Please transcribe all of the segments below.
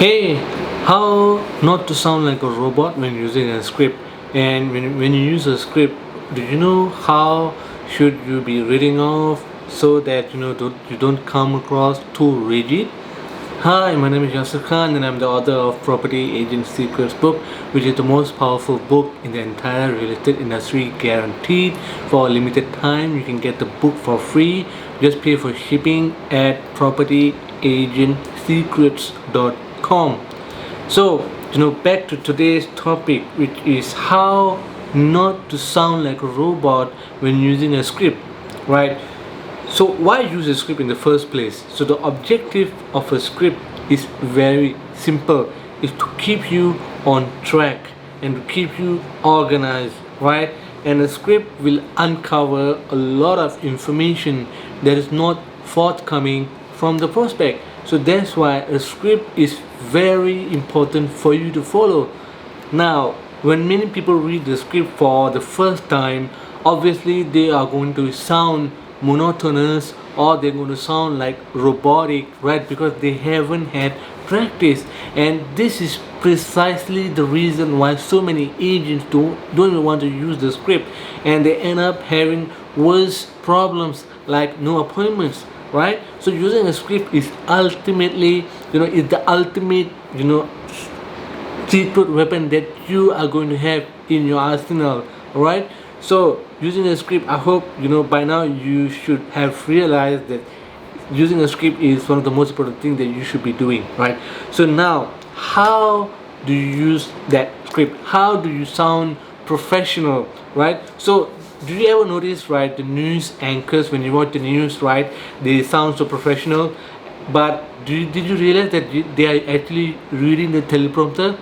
Hey, how not to sound like a robot when using a script? And when you use a script, do you know how should you be reading off so that you don't come across too rigid? Hi, my name is Yasir Khan and I'm the author of Property Agent Secrets book, which is the most powerful book in the entire real estate industry, guaranteed for a limited time. You can get the book for free. Just pay for shipping at propertyagentsecrets.com. So, back to today's topic, which is how not to sound like a robot when using a script, right? So why use a script in the first place? So the objective of a script is very simple. Is to keep you on track and to keep you organized, right? And a script will uncover a lot of information that is not forthcoming from the prospect. So that's why a script is very important for you to follow. Now, when many people read the script for the first time, obviously they are going to sound monotonous or they're going to sound like robotic, right? Because they haven't had practice. And this is precisely the reason why so many agents don't even want to use the script, and they end up having worse problems like no appointments, right? So using a script is ultimately, is the ultimate, secret weapon that you are going to have in your arsenal, right? So using a script, I hope by now you should have realized that using a script is one of the most important things that you should be doing, right? So now, how do you use that script? How do you sound professional, right? So do you ever notice, right, the news anchors, when you watch the news, right, they sound so professional, but did you realize that they are actually reading the teleprompter?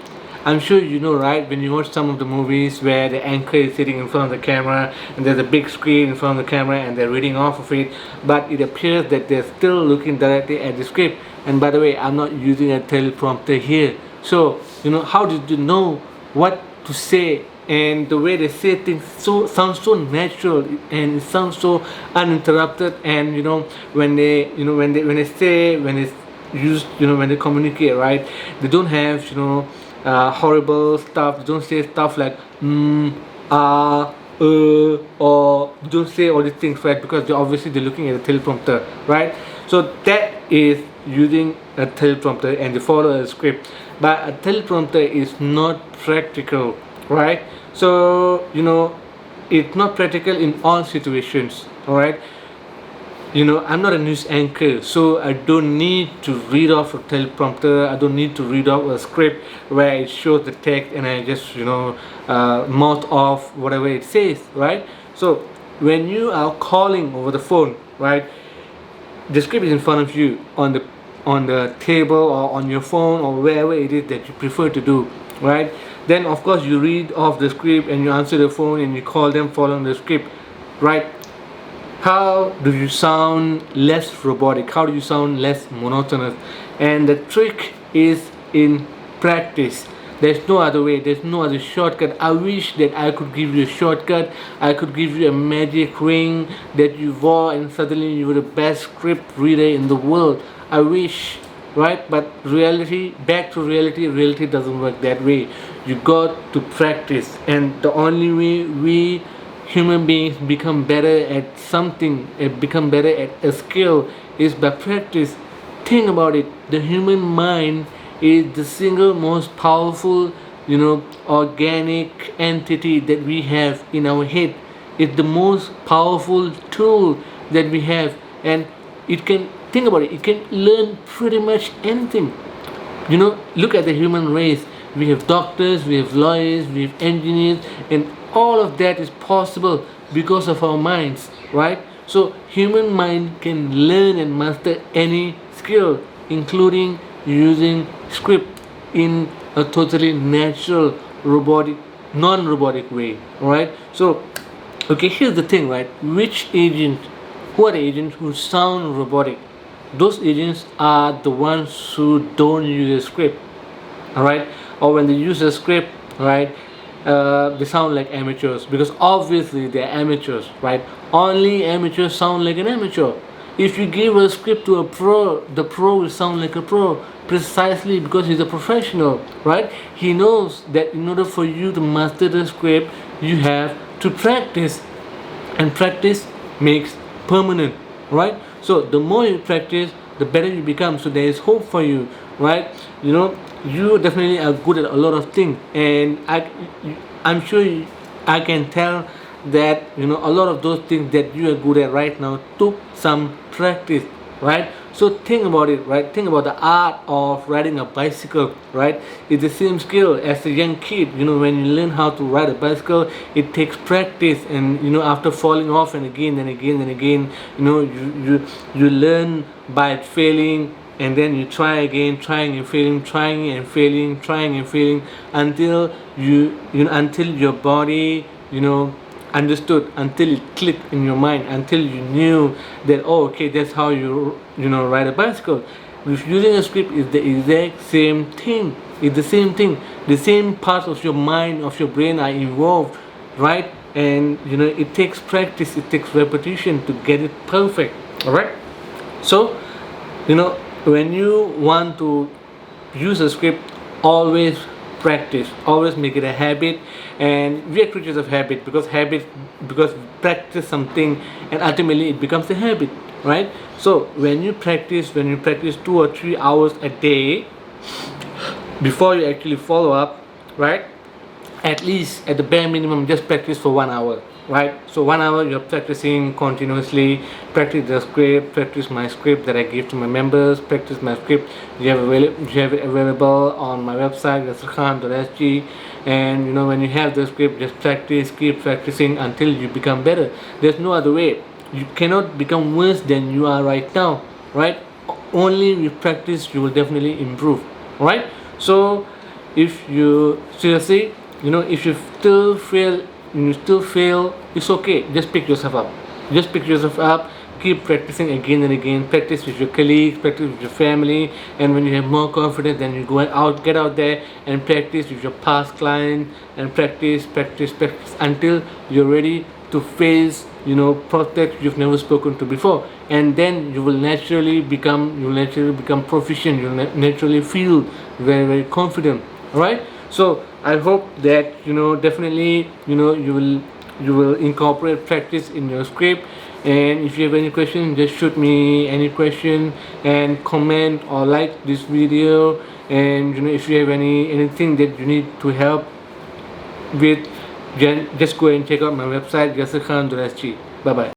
I'm sure you know, right, when you watch some of the movies where the anchor is sitting in front of the camera and there's a big screen in front of the camera and they're reading off of it, but it appears that they're still looking directly at the script. And by the way, I'm not using a teleprompter here. So, how did you know what to say? And the way they say things sounds so natural and it sounds so uninterrupted. And when they use, when they communicate, right, they don't have horrible stuff. They don't say stuff like or don't say all these things, right? Because they're looking at the teleprompter, right? So that is using a teleprompter and they follow a script. But a teleprompter is not practical, right? So it's not practical in all situations, all right? I'm not a news anchor, so I don't need to read off a teleprompter. I don't need to read off a script where it shows the text and I just mouth off whatever it says, right? So when you are calling over the phone, right, the script is in front of you on the table or on your phone or wherever it is that you prefer to do, right? Then of course you read off the script and you answer the phone and you call them following the script, right? How do you sound less robotic? How do you sound less monotonous? And the trick is in practice. There's no other way, there's no other shortcut. I wish that I could give you a shortcut. I could give you a magic ring that you wore and suddenly you were the best script reader in the world. I wish, right? But back to reality doesn't work that way. You got to practice, and the only way we human beings become better at something, become better at a skill, is by practice. Think about it. The human mind is the single most powerful, organic entity that we have in our head. It's the most powerful tool that we have, and it can, think about it, it can learn pretty much anything. Look at the human race. We have doctors, we have lawyers, we have engineers, and all of that is possible because of our minds, right? So human mind can learn and master any skill, including using script in a totally natural, robotic, non-robotic way, right? So okay, here's the thing, right? Who are the agents who sound robotic? Those agents are the ones who don't use a script, all right? Or when they use a script, right, they sound like amateurs, because obviously they're amateurs, right? Only amateurs sound like an amateur. If you give a script to a pro, the pro will sound like a pro. precisely because he's a professional, right? He knows that in order for you to master the script, you have to practice, and practice makes permanent, right? So the more you practice, the better you become. So there is hope for you, right? You definitely are good at a lot of things, and I'm sure I can tell that a lot of those things that you are good at right now took some practice, right? So think about it, right? Think about the art of riding a bicycle, right? It's the same skill as a young kid. When you learn how to ride a bicycle, it takes practice, and after falling off and again and again and again, you learn by failing, and then you try again, trying and failing, trying and failing, trying and failing, until until your body understood, until it clicked in your mind, until you knew that, oh, okay, that's how you ride a bicycle. With using a script is the exact same thing. It's the same thing. The same parts of your mind, of your brain are involved, right? And it takes practice, it takes repetition to get it perfect. All right. So when you want to use a script, always practice, always make it a habit. And we are creatures of habit, because practice something and ultimately it becomes a habit, right? So when you practice 2 or 3 hours a day before you actually follow up, right? At least at the bare minimum, just practice for 1 hour, right? So 1 hour you're practicing continuously. Practice the script, practice my script that I give to my members, practice my script. You have it available on my website, yasirkhan.sg. And when you have the script, just practice, keep practicing until you become better. There's no other way. You cannot become worse than you are right now, right? Only with practice you will definitely improve, right? So if you seriously, if you still fail, it's okay. Just pick yourself up. Keep practicing again and again. Practice with your colleagues, practice with your family, and when you have more confidence, then you get out there and practice with your past client, and practice until you're ready to face prospects you've never spoken to before. And then you will naturally become proficient. You'll naturally feel very, very confident. All right. So I hope that definitely you will incorporate practice in your script. And if you have any question, just shoot me any question and comment or like this video. And if you have anything that you need to help with, just go and check out my website, yasirkhan.sg. Bye bye.